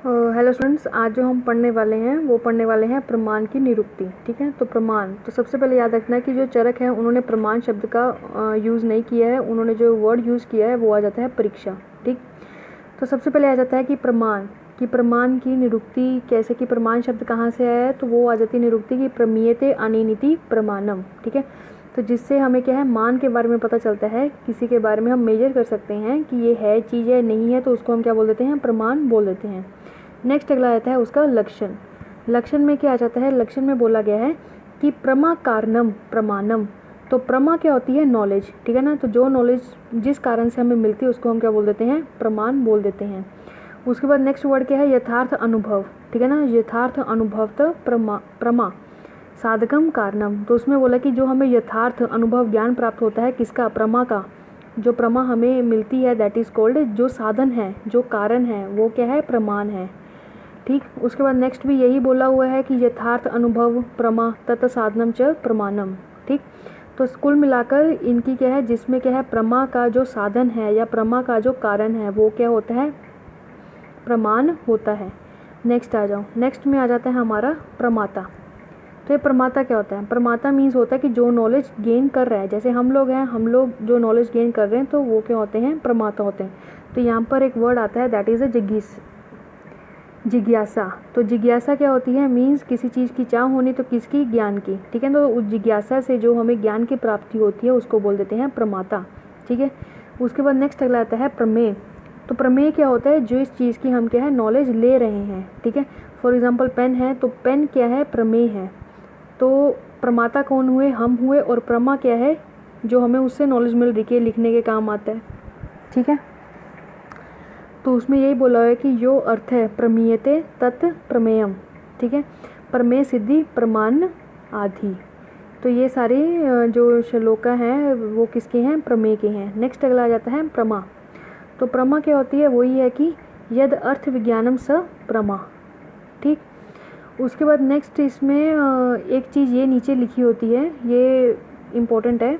Hello students, आज जो हम पढ़ने वाले हैं प्रमाण की निरुक्ति। ठीक है, तो प्रमाण, तो सबसे पहले याद रखना है कि जो चरक है उन्होंने प्रमाण शब्द का यूज़ नहीं किया है, उन्होंने जो वर्ड यूज़ किया है वो आ जाता है परीक्षा। ठीक, तो सबसे पहले आ जाता है कि प्रमाण की निरुक्ति कैसे, कि प्रमाण शब्द कहाँ से आया है, तो वो आ जाती है निरुक्ति की प्रमीयते अनिनिति प्रमाणम। ठीक है, तो जिससे हमें क्या है, मान के बारे में पता चलता है, किसी के बारे में हम मेजर कर सकते हैं कि ये है चीज़ है नहीं है, तो उसको हम क्या बोल देते हैं, प्रमाण बोल देते हैं। नेक्स्ट अगला आता है उसका लक्षण। लक्षण में क्या आ जाता है, लक्षण में बोला गया है कि प्रमा कारणम प्रमाणम। तो प्रमा क्या होती है, नॉलेज। ठीक है ना, तो जो नॉलेज जिस कारण से हमें मिलती है उसको हम क्या बोल देते हैं, प्रमाण बोल देते हैं। उसके बाद नेक्स्ट वर्ड क्या है, यथार्थ अनुभव। ठीक है ना, यथार्थ अनुभव तो प्रमा साधकम कारणम। तो उसमें बोला कि जो हमें यथार्थ अनुभव ज्ञान प्राप्त होता है किसका, प्रमा का। जो प्रमा हमें मिलती है दैट इज़ कॉल्ड, जो साधन है, जो कारण है, वो क्या है, प्रमाण है। ठीक, उसके बाद नेक्स्ट भी यही बोला हुआ है कि यथार्थ अनुभव प्रमा तत् साधनम च प्रमाणम। ठीक, तो कुल मिलाकर इनकी क्या है, जिसमें क्या है प्रमा का जो साधन है या प्रमा का जो कारण है वो क्या होता है, प्रमाण होता है। नेक्स्ट आ जाओ, नेक्स्ट में आ जाता है हमारा प्रमाता। तो ये प्रमाता क्या होता है, प्रमाता मीन्स होता है कि जो नॉलेज गेन कर रहा है, जैसे हम लोग हैं, हम लोग जो नॉलेज गेन कर रहे हैं तो वो क्या होते हैं, प्रमाता होते हैं। तो यहाँ पर एक वर्ड आता है दैट इज़ अ जिज्ञासा। तो जिज्ञासा क्या होती है, मीन्स किसी चीज़ की चाह होनी, तो किसकी, ज्ञान की। ठीक है, तो उस जिज्ञासा से जो हमें ज्ञान की प्राप्ति होती है उसको बोल देते हैं प्रमाता। ठीक है, उसके बाद नेक्स्ट अगला आता है प्रमेय। तो प्रमेय क्या होता है, जो इस चीज़ की हम क्या है, नॉलेज ले रहे हैं। ठीक है, फॉर एग्जाम्पल पेन है, तो पेन क्या है, प्रमेय है। तो प्रमाता कौन हुए, हम हुए, और प्रमा क्या है, जो हमें उससे नॉलेज मिल रही है, लिखने के काम आता है। ठीक है, तो उसमें यही बोला है कि जो अर्थ है प्रमीयते तत् प्रमेयम। ठीक है, प्रमेय सिद्धि प्रमाण आदि। तो ये सारे जो श्लोका हैं वो किसके हैं, प्रमेय के हैं। नेक्स्ट अगला आ जाता है प्रमा। तो प्रमा क्या होती है, वही है कि यद अर्थ विज्ञानम स प्रमा। ठीक, उसके बाद नेक्स्ट इसमें एक चीज़ ये नीचे लिखी होती है, ये इम्पोर्टेंट है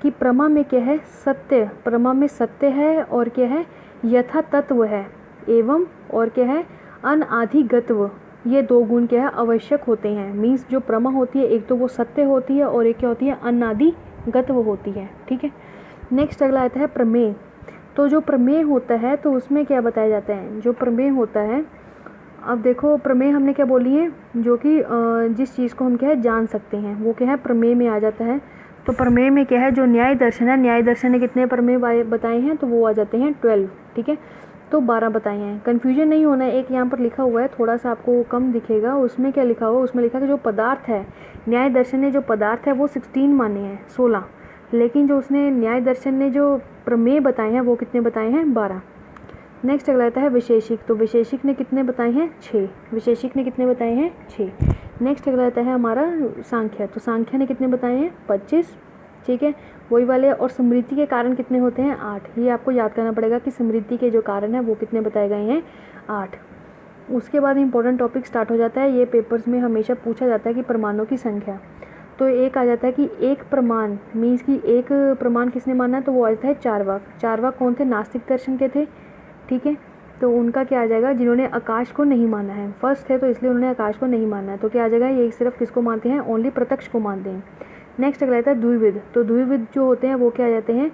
कि प्रमा में क्या है, सत्य। प्रमा में सत्य है, और क्या है, यथा तत्व है, एवं और क्या है, अनाधिगत्व। ये दो गुण क्या है, आवश्यक होते हैं। मीन्स जो प्रमा होती है, एक तो वो सत्य होती है और एक क्या होती है, अनादिगत्व होती है। ठीक है, नेक्स्ट अगला आता है प्रमेय। तो जो प्रमेय होता है तो उसमें क्या बताया जाता है, जो प्रमेय होता है, अब देखो प्रमेय हमने क्या बोली है, जो कि जिस चीज़ को हम क्या है, जान सकते हैं, वो क्या है, प्रमेय में आ जाता है। तो प्रमेय में क्या है, जो न्याय दर्शन है, न्याय दर्शन ने कितने प्रमेय बताए हैं, तो वो आ जाते हैं 12। ठीक है, तो 12 बताए हैं। कन्फ्यूजन नहीं होना है, एक यहाँ पर लिखा हुआ है, थोड़ा सा आपको कम दिखेगा, उसमें क्या लिखा हुआ, उसमें लिखा है कि जो पदार्थ है, न्याय दर्शन ने जो पदार्थ है वो 16 माने हैं, 16, लेकिन जो उसने न्याय दर्शन ने जो प्रमेय बताए हैं वो कितने बताए हैं, 12। नेक्स्ट अगला आता है विशेषिक। तो विशेषिक ने कितने बताए हैं, 6। विशेषिक ने कितने बताए हैं, 6। नेक्स्ट अगला आता है हमारा सांख्य। तो सांख्य ने कितने बताए हैं, 25। ठीक है, वही वाले। और समृद्धि के कारण कितने होते हैं, 8। ये आपको याद करना पड़ेगा कि समृद्धि के जो कारण है वो कितने बताए गए हैं, 8। उसके बाद इंपॉर्टेंट टॉपिक स्टार्ट हो जाता है, ये पेपर्स में हमेशा पूछा जाता है कि प्रमाणों की संख्या। तो एक आ जाता है कि एक प्रमाण मीन्स कि एक प्रमाण किसने माना है, तो वो आ जाता है चारवाक। चारवाक कौन थे, नास्तिक दर्शन के थे। ठीक है, तो उनका क्या आ जाएगा, जिन्होंने आकाश को नहीं माना है, फर्स्ट थे तो इसलिए उन्होंने आकाश को नहीं माना है, तो क्या आ जाएगा, ये सिर्फ किसको मानते हैं, ओनली प्रत्यक्ष को मानते हैं। नेक्स्ट अगला आता है द्विविध। तो द्विविध जो होते हैं वो क्या आ जाते हैं,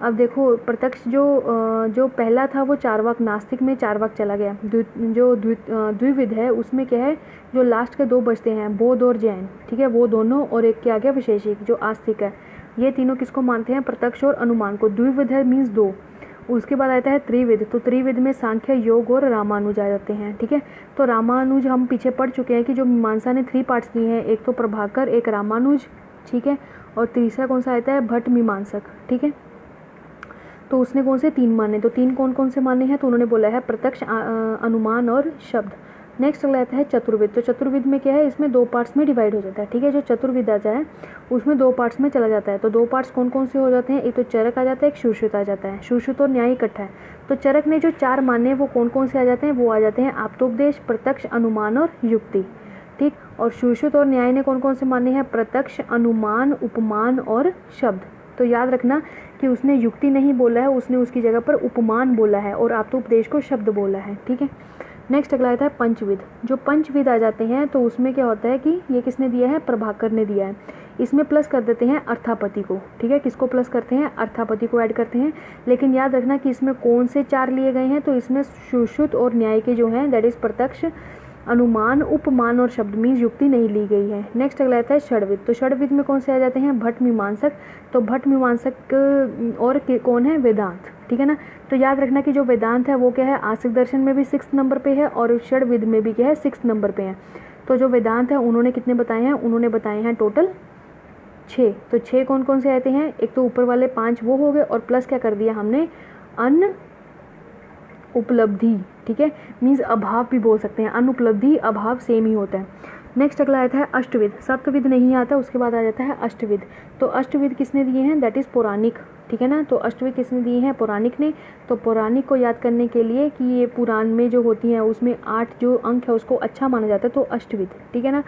अब देखो प्रत्यक्ष जो पहला था वो चारवाक, नास्तिक में चारवाक चला गया। जो द्विविध है उसमें क्या है, जो लास्ट के 2 बचते हैं, बौद्ध और जैन। ठीक है, वो दोनों, और एक क्या आ गया, विशेषिक जो आस्तिक है। ये तीनों किसको मानते हैं, प्रत्यक्ष और अनुमान को। द्विविध है मीन्स 2। उसके बाद आता है त्रिविध। तो त्रिविध में सांख्य, योग और रामानुज आ जाते हैं। ठीक है, तो रामानुज हम पीछे पढ़ चुके हैं कि जो मीमांसा ने 3 पार्ट्स किए हैं, एक तो प्रभाकर, एक रामानुज। ठीक है, और तीसरा कौन सा आता है, भट्ट मीमांसक। ठीक है, तो उसने कौन से 3 माने, तो 3 कौन कौन से माने हैं, तो उन्होंने बोला है प्रत्यक्ष, अनुमान और शब्द। नेक्स्ट अगला आता है चतुर्विद। तो चतुर्विद में क्या है, इसमें 2 पार्ट्स में डिवाइड हो जाता है। ठीक है, जो चतुर्विद आ जाए उसमें 2 पार्ट्स में चला जाता है। तो 2 पार्ट्स कौन कौन से हो जाते हैं, एक तो चरक आ जाता है, एक सुश्रुत आ जाता है। सुश्रुत और न्याय इकट्ठा है। तो चरक ने जो 4 माने वो कौन कौन से आ जाते हैं, वो आ जाते हैं आप्तोपदेश, प्रत्यक्ष, अनुमान और युक्ति। ठीक, और सुश्रुत और न्याय ने कौन कौन से माने हैं, प्रत्यक्ष, अनुमान, उपमान और शब्द। तो याद रखना कि उसने युक्ति नहीं बोला है, उसने उसकी जगह पर उपमान बोला है, और आप्तोपदेश को शब्द बोला है। ठीक है, नेक्स्ट अगला आता है पंचविद। जो पंचविद आ जाते हैं तो उसमें क्या होता है कि ये किसने दिया है, प्रभाकर ने दिया है। इसमें प्लस कर देते हैं अर्थापति को, ठीक है, किसको प्लस करते हैं, अर्थापति को ऐड करते हैं। लेकिन याद रखना कि इसमें कौन से 4 लिए गए हैं, तो इसमें सुश्रुत और न्याय के जो हैं दैट इज़ प्रत्यक्ष, अनुमान, उपमान और शब्द मीन्स युक्ति नहीं ली गई है। नेक्स्ट अगला आता है षड्विद। तो षड्विद में कौन से आ जाते हैं, भट्ट मीमांसक। तो भट्ट मीमांसक और कौन है, वेदांत, ठीक है ना। तो याद रखना कि जो वेदांत है वो क्या है, आस्तिक दर्शन में भी 6 नंबर पे है और षड्विद में भी क्या है, 6 नंबर पे है। तो जो वेदांत है उन्होंने कितने बताए हैं, उन्होंने बताए हैं टोटल 6। तो 6 कौन कौन से आते हैं, एक तो ऊपर वाले 5 वो हो गए और प्लस क्या कर दिया हमने, अन उपलब्धि, ठीक है, मीन्स अभाव भी बोल सकते हैं, अनुपलब्धि अभाव सेम ही होता है। नेक्स्ट अगला आता है अष्टविद। सप्तविद नहीं आता, उसके बाद आ जाता है अष्टविद। तो अष्टविद किसने दिए हैं, दैट इज़ पौराणिक, ठीक है ना। तो अष्टविद किसने दिए हैं, पौराणिक ने। तो पौराणिक को याद करने के लिए कि ये पुराण में जो होती हैं उसमें 8 जो अंक है उसको अच्छा माना जाता है, तो अष्टविद, ठीक है ना।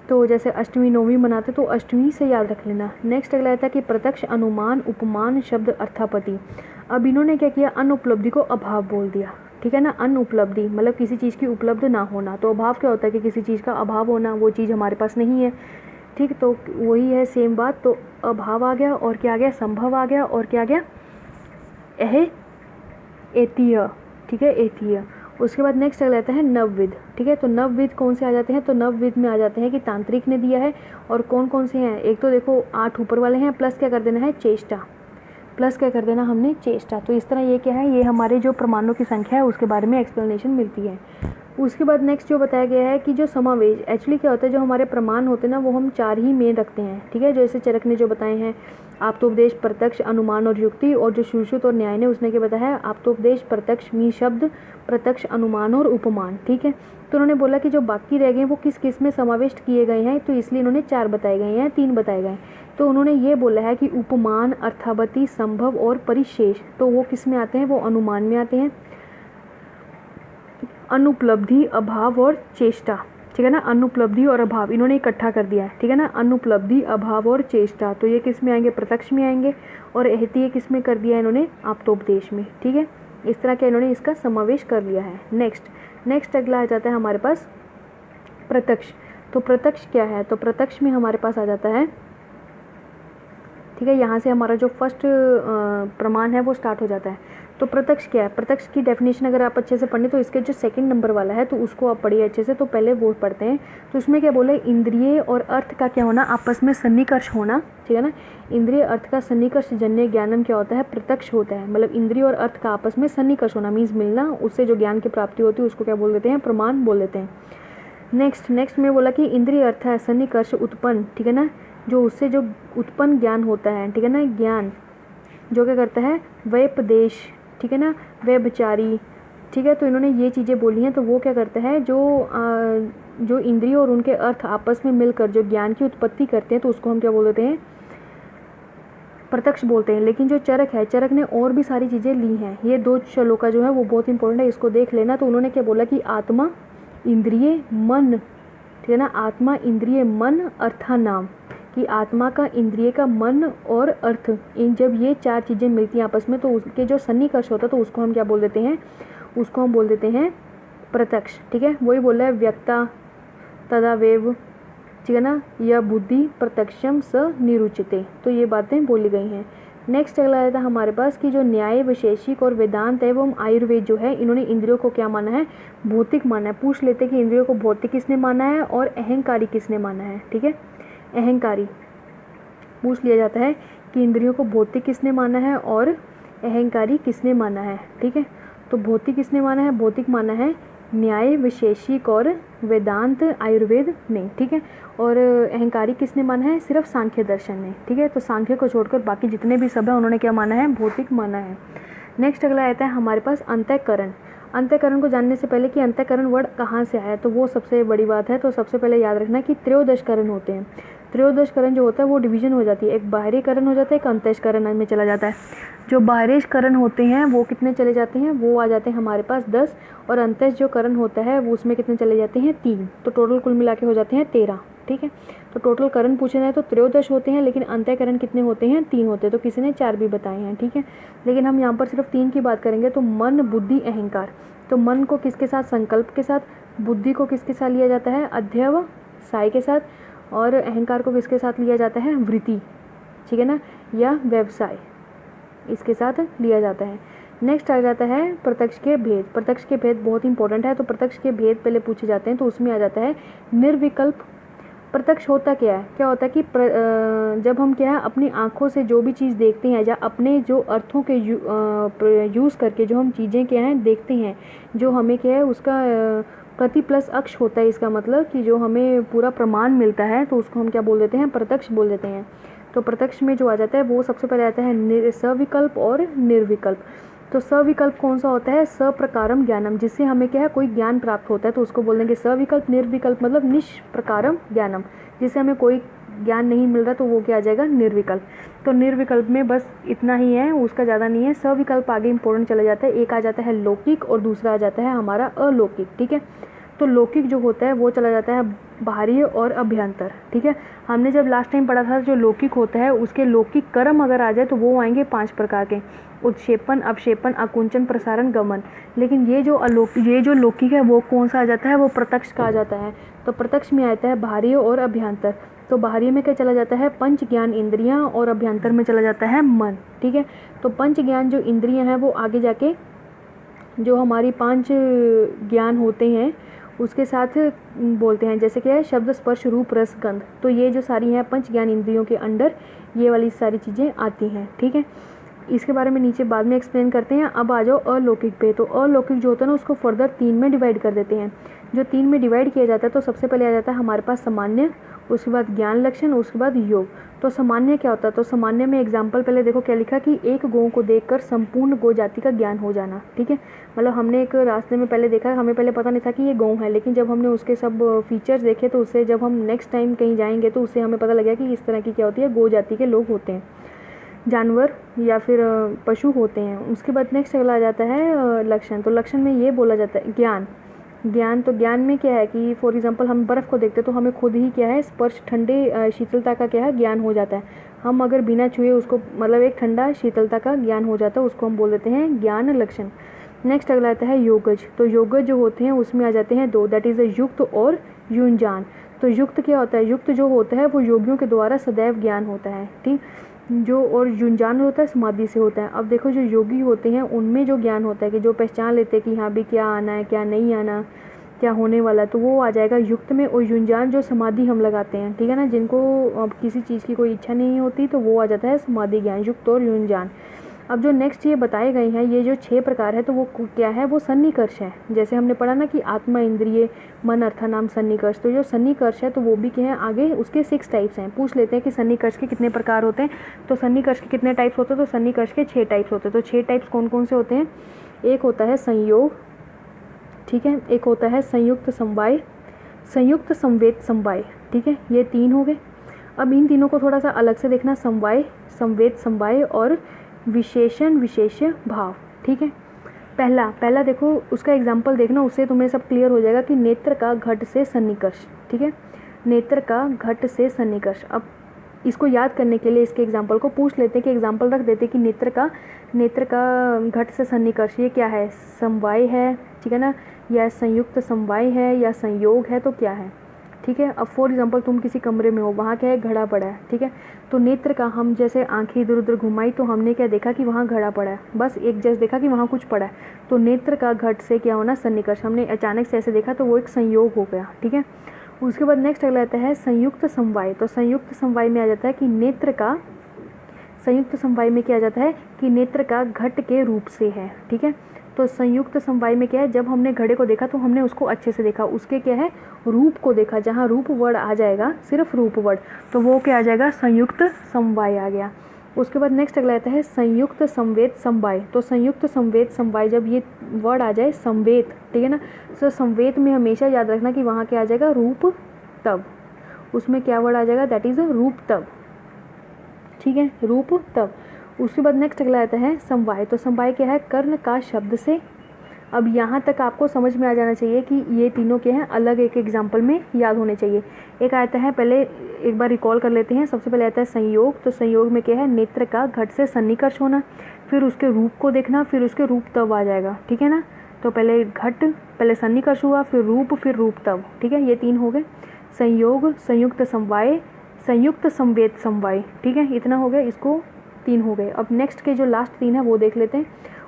तो जैसे अष्टमी नवमी मनाते तो अष्टमी से याद रख लेना। नेक्स्ट अगला आता है कि प्रत्यक्ष, अनुमान, उपमान, शब्द, अर्थापति। अब इन्होंने क्या किया, अनुपलब्धि को अभाव बोल दिया, ठीक है ना। अनुपलब्धि मतलब किसी चीज़ की उपलब्ध ना होना। तो अभाव क्या होता है कि किसी चीज़ का अभाव होना, वो चीज़ हमारे पास नहीं है, ठीक। तो वही है सेम बात। तो अभाव आ गया और क्या आ गया, संभव आ गया और क्या आ गया, एतीय, ठीक है, एतीय। उसके बाद नेक्स्ट अगला आता है नवविद, ठीक है। तो नवविद कौन से आ जाते हैं, तो नवविद में आ जाते हैं कि तांत्रिक ने दिया है। और कौन कौन से हैं, एक तो देखो 8 ऊपर वाले हैं, प्लस क्या कर देना है, चेष्टा, प्लस क्या कर देना हमने, चेष्टा। तो इस तरह ये क्या है, ये हमारे जो प्रमाणों की संख्या है उसके बारे में एक्सप्लेनेशन मिलती है। उसके बाद नेक्स्ट जो बताया गया है कि जो समावेश, एक्चुअली क्या होता है, जो हमारे प्रमाण होते हैं ना वो हम 4 ही मेन रखते हैं, ठीक है। जैसे चरक ने जो बताए हैं आप्तोपदेश, प्रत्यक्ष, अनुमान और युक्ति। और जो सुश्रुत और न्याय ने उसने क्या बताया है, आप्तोपदेश, प्रत्यक्ष मीन शब्द, प्रत्यक्ष, अनुमान और उपमान, ठीक है। तो उन्होंने बोला कि जो बाकी रह गए वो किस किस में समाविष्ट किए गए हैं, तो इसलिए इन्होंने 4 बताए गए हैं, 3 बताए गए। तो उन्होंने ये बोला है कि उपमान, अर्थापति, संभव और परिशेष, तो वो किस में आते हैं, वो अनुमान में आते हैं। अनुपलब्धि, अभाव और चेष्टा, ठीक है ना। अनुपलब्धि और अभाव इन्होंने इकट्ठा कर दिया है, ठीक है ना। अनुपलब्धि, अभाव और चेष्टा, तो ये किस में आएंगे, प्रत्यक्ष में आएंगे। और एहतिय किस में कर दिया इन्होंने, आप्तोपदेश में, ठीक है। इस तरह के इन्होंने इसका समावेश कर लिया है। नेक्स्ट अगला आ जाता है हमारे पास प्रत्यक्ष। तो प्रत्यक्ष क्या है, तो प्रत्यक्ष में हमारे पास आ जाता है, ठीक है, यहाँ से हमारा जो फर्स्ट प्रमाण है वो स्टार्ट हो जाता है। तो प्रत्यक्ष क्या है, प्रत्यक्ष की डेफिनेशन अगर आप अच्छे से पढ़ें तो इसके जो 2nd नंबर वाला है तो उसको आप पढ़िए अच्छे से। तो पहले वो पढ़ते हैं। तो उसमें क्या बोले, इंद्रिय और अर्थ का क्या होना, आपस में सन्निकर्ष होना, ठीक है ना। इंद्रिय अर्थ का सन्निकर्ष जन्य ज्ञानम क्या होता है, प्रत्यक्ष होता है। मतलब इंद्रिय और अर्थ का आपस में सन्निकर्ष होना मीन्स मिलना, उससे जो ज्ञान की प्राप्ति होती है उसको क्या बोल देते हैं, प्रमाण बोल देते हैं। नेक्स्ट में बोला कि इंद्रिय अर्थ है सन्निकर्ष उत्पन्न, ठीक है ना, जो उससे जो उत्पन्न ज्ञान होता है, ठीक है ना, ज्ञान जो क्या करता है, व्यपदेश, ठीक है ना, व्यभिचारी, ठीक है। तो इन्होंने ये चीज़ें बोली हैं। तो वो क्या करता है, जो इंद्रिय और उनके अर्थ आपस में मिलकर जो ज्ञान की उत्पत्ति करते हैं तो उसको हम क्या बोल देते हैं, प्रत्यक्ष बोलते हैं। लेकिन जो चरक है, चरक ने और भी सारी चीज़ें ली हैं। ये 2 श्लोका जो है वो बहुत इंपॉर्टेंट है, इसको देख लेना। तो उन्होंने क्या बोला कि आत्मा, इंद्रिय, मन, ठीक है ना, आत्मा, इंद्रिय, मन, अर्थानाम, कि आत्मा का, इंद्रिय का, मन और अर्थ, इन जब ये 4 चीज़ें मिलती हैं आपस में तो उसके जो सन्निकर्ष होता है तो उसको हम क्या बोल देते हैं, उसको हम बोल देते हैं प्रत्यक्ष, ठीक है। वही बोल रहा है व्यक्ता तदावेव, ठीक है ना, यह बुद्धि प्रत्यक्षम स निरुचिते। तो ये बातें बोली गई हैं। नेक्स्ट अगला आता है हमारे पास कि जो न्याय, वैशेषिक और वेदांत एवं आयुर्वेद जो है इन्होंने इंद्रियों को क्या माना है, भौतिक माना है। पूछ लेते कि इंद्रियों को भौतिक किसने माना है और अहंकारी किसने माना है, ठीक है। अहंकारी पूछ लिया जाता है कि इंद्रियों को भौतिक किसने माना है और अहंकारी किसने माना है, ठीक है। तो भौतिक किसने माना है, भौतिक माना है न्याय, वैशेषिक और वेदांत, आयुर्वेद नहीं, ठीक है। और अहंकारी किसने माना है, सिर्फ सांख्य दर्शन ने, ठीक है। तो सांख्य को छोड़कर बाकी जितने भी सब है उन्होंने क्या माना है, भौतिक माना है। नेक्स्ट अगला आता है हमारे पास अंतःकरण। अंतःकरण को जानने से पहले कि अंतःकरण वर्ड कहाँ से आया तो वो सबसे बड़ी बात है। तो सबसे पहले याद रखना कि त्रयोदशकरण होते हैं। त्रयोदशकरण जो होता है वो डिवीजन हो जाती है, एक बाहरी करण हो जाता है, एक अंतःकरण में चला जाता है। जो बाहरी करण होते हैं वो कितने चले जाते हैं, वो आ जाते हैं हमारे पास 10, और अंतः जो करण होता है वो उसमें कितने चले जाते हैं 3। तो टोटल कुल मिला के हो जाते हैं 13, ठीक है। तो टोटल करण पूछे जाए तो 13 होते हैं, लेकिन अंतःकरण कितने होते हैं, 3 होते हैं। तो किसी ने 4 भी बताए हैं, ठीक है, लेकिन हम यहाँ पर सिर्फ 3 की बात करेंगे। तो मन, बुद्धि, अहंकार। तो मन को किसके साथ, संकल्प के साथ। बुद्धि को किसके साथ लिया जाता है, अध्यवसाय के साथ। और अहंकार को किसके साथ लिया जाता है, वृत्ति, ठीक है ना, या व्यवसाय, इसके साथ लिया जाता है। नेक्स्ट आ जाता है प्रत्यक्ष के भेद। प्रत्यक्ष के भेद बहुत इंपॉर्टेंट है। तो प्रत्यक्ष के भेद पहले पूछे जाते हैं, तो उसमें आ जाता है निर्विकल्प। प्रत्यक्ष होता क्या है, क्या होता है कि जब हम क्या है अपनी आँखों से जो भी चीज़ देखते हैं, या अपने जो अर्थों के यूज़ करके जो हम चीज़ें क्या हैं देखते हैं, जो हमें क्या है उसका प्रति प्लस अक्ष होता है, इसका मतलब कि जो हमें पूरा प्रमाण मिलता है, तो उसको हम क्या बोल देते हैं, प्रत्यक्ष बोल देते हैं। तो प्रत्यक्ष में जो आ जाता है वो सबसे पहले आता है सविकल्प और निर्विकल्प। तो सविकल्प कौन सा होता है, सप्रकारम ज्ञानम, जिससे हमें क्या है कोई ज्ञान प्राप्त होता है, तो उसको बोल देंगे सविकल्प। निर्विकल्प मतलब निष्प्रकारम ज्ञानम, जिससे हमें कोई ज्ञान नहीं मिल रहा, तो वो क्या आ जाएगा, निर्विकल्प। तो निर्विकल्प में बस इतना ही है, उसका ज़्यादा नहीं है। सविकल्प आगे इंपॉर्टेंट चला जाता है। एक आ जाता है लौकिक और दूसरा आ जाता है हमारा अलौकिक, ठीक है। तो लौकिक जो होता है वो चला जाता है बाहरी और अभ्यंतर, ठीक है। हमने जब लास्ट टाइम पढ़ा था जो लौकिक होता है उसके लौकिक कर्म अगर आ जाए तो वो आएंगे 5 प्रकार के, उत्क्षेपण, अवक्षेपण, आकुंचन, प्रसारण, गमन। लेकिन ये जो लौकिक है वो कौन सा आ जाता है, वो प्रत्यक्ष का आ जाता है। तो प्रत्यक्ष में आता है बाहरी और अभ्यंतर। तो बाहरी में क्या चला जाता है, पंच ज्ञान इंद्रियां, और अभ्यंतर में चला जाता है मन, ठीक है। तो पंच ज्ञान जो इंद्रियां हैं वो आगे जाके जो हमारी 5 ज्ञान होते हैं उसके साथ बोलते हैं, जैसे कि है शब्द, स्पर्श, रूप, रस, गंध। तो ये जो सारी हैं पंच ज्ञान इंद्रियों के अंडर ये वाली सारी चीज़ें आती हैं, ठीक है। इसके बारे में नीचे बाद में एक्सप्लेन करते हैं। अब आ जाओ अलौकिक पे। तो अलौकिक जो होता है ना उसको फर्दर 3 में डिवाइड कर देते हैं। जो 3 में डिवाइड किया जाता है तो सबसे पहले आ जाता है हमारे पास सामान्य, उसके बाद ज्ञान लक्षण, उसके बाद योग। तो सामान्य क्या होता है, तो सामान्य में एग्जाम्पल पहले देखो क्या लिखा कि एक गौ को देखकर संपूर्ण गौ जाति का ज्ञान हो जाना, ठीक है। मतलब हमने एक रास्ते में पहले देखा, हमें पहले पता नहीं था कि ये गौ है, लेकिन जब हमने उसके सब फीचर्स देखे तो उससे जब हम नेक्स्ट टाइम कहीं जाएंगे तो उससे हमें पता लगा कि इस तरह की क्या होती है, गौ जाति के लोग होते हैं, जानवर या फिर पशु होते हैं। उसके बाद नेक्स्ट अगला आ जाता है लक्षण। तो लक्षण में ये बोला जाता है ज्ञान। तो ज्ञान में क्या है कि फॉर एग्जांपल हम बर्फ़ को देखते हैं तो हमें खुद ही क्या है स्पर्श, ठंडे शीतलता का क्या है ज्ञान हो जाता है। हम अगर बिना छुए उसको मतलब एक ठंडा शीतलता का ज्ञान हो जाता है, उसको हम बोल देते हैं ज्ञान लक्षण। नेक्स्ट अगला आता है योगज। तो योगज जो होते हैं उसमें आ जाते हैं 2, दैट इज़ अ युक्त और युंजान। तो युक्त क्या होता है, युक्त जो होता है वो योगियों के द्वारा सदैव ज्ञान होता है, ठीक। जो और युंजान होता है समाधि से होता है। अब देखो जो योगी होते हैं उनमें जो ज्ञान होता है कि जो पहचान लेते हैं कि हाँ भी क्या आना है, क्या नहीं आना, क्या होने वाला है, तो वो आ जाएगा युक्त में। और युंजान जो समाधि हम लगाते हैं, ठीक है ना, जिनको अब किसी चीज़ की कोई इच्छा नहीं होती तो वो आ जाता है समाधि ज्ञान, युक्त और युंजान। अब जो नेक्स्ट ये बताए गए हैं ये जो 6 प्रकार है तो वो क्या है, वो सन्निकर्ष है। जैसे हमने पढ़ा ना कि आत्मा, इंद्रिय, मन, अर्थानाम, सन्निकर्ष। तो जो सन्निकर्ष है तो वो भी क्या है, आगे उसके 6 टाइप्स हैं। पूछ लेते हैं कि सन्निकर्ष के कितने प्रकार होते हैं। तो सन्निकर्ष के कितने टाइप्स होते हैं, तो सन्निकर्ष के 6 टाइप्स होते हैं। तो 6 टाइप्स कौन कौन से होते हैं, एक होता है संयोग, ठीक है, एक होता है संयुक्त समवाय, संयुक्त संवेद समवाय, ठीक है, ये 3 हो गए। अब इन तीनों को थोड़ा सा अलग से देखना, समवाय, संवेद समवाय और विशेषण विशेष भाव, ठीक है। पहला देखो उसका एग्जाम्पल देखना, उससे तुम्हें सब क्लियर हो जाएगा कि नेत्र का घट से सन्निकर्ष, ठीक है, नेत्र का घट से सन्निकर्ष। अब इसको याद करने के लिए इसके एग्जाम्पल को पूछ लेते हैं कि एग्जाम्पल रख देते हैं कि नेत्र का घट से सन्निकर्ष ये क्या है, समवाय है, ठीक है ना, या संयुक्त समवाय है या संयोग है, तो क्या है, ठीक है। अब फॉर एग्जांपल तुम किसी कमरे में हो, वहाँ क्या है, घड़ा पड़ा है, ठीक है। तो नेत्र का हम जैसे आंखें इधर उधर घुमाई तो हमने क्या देखा कि वहाँ घड़ा पड़ा है, बस एक जैसे देखा कि वहाँ कुछ पड़ा है। तो नेत्र का घट से क्या होना, सन्निकर्ष। हमने अचानक से ऐसे देखा तो वो एक संयोग हो गया, ठीक है। उसके बाद नेक्स्ट अगला आता है संयुक्त समवाय। तो संयुक्त समवाय में आ जाता है कि नेत्र का, संयुक्त समवाय में क्या आ जाता है कि नेत्र का घट के रूप से है, ठीक है। तो संयुक्त समवाय में क्या है, जब हमने घड़े को देखा तो हमने उसको अच्छे से देखा, उसके क्या है रूप को देखा। जहाँ रूप वर्ड आ जाएगा, सिर्फ रूप वर्ड, तो वो क्या आ जाएगा, संयुक्त समवाय आ गया। उसके बाद नेक्स्ट अगला आता है संयुक्त संवेद समवाय। तो संयुक्त संवेद समवाय, जब ये वर्ड आ जाए संवेद, ठीक है ना, तो संवेद में हमेशा याद रखना कि वहाँ क्या आ जाएगा, रूप तब, उसमें क्या वर्ड आ जाएगा, दैट इज़ रूप तब, ठीक है, रूप तब। उसके बाद नेक्स्ट अगला आता है समवाय। तो समवाय क्या है, कर्ण का शब्द से, अब यहाँ तक आपको समझ में आ जाना चाहिए कि ये तीनों क्या हैं, अलग एक एग्जाम्पल में याद होने चाहिए। एक आता है, पहले एक बार रिकॉल कर लेते हैं। सबसे पहले आता है संयोग। तो संयोग में क्या है, नेत्र का घट से सन्निकर्ष होना, फिर उसके रूप को देखना, फिर उसके रूप तब आ जाएगा, ठीक है ना। तो पहले घट, पहले सन्निकर्ष हुआ, फिर रूप तब, ठीक है। ये 3 हो गए, संयोग, संयुक्त समवाय, संयुक्त संवेद समवाय, ठीक है, इतना हो गया, इसको 3 हो गए। अब नेक्स्ट के जो लास्ट 3 है वो देख लेते हैं।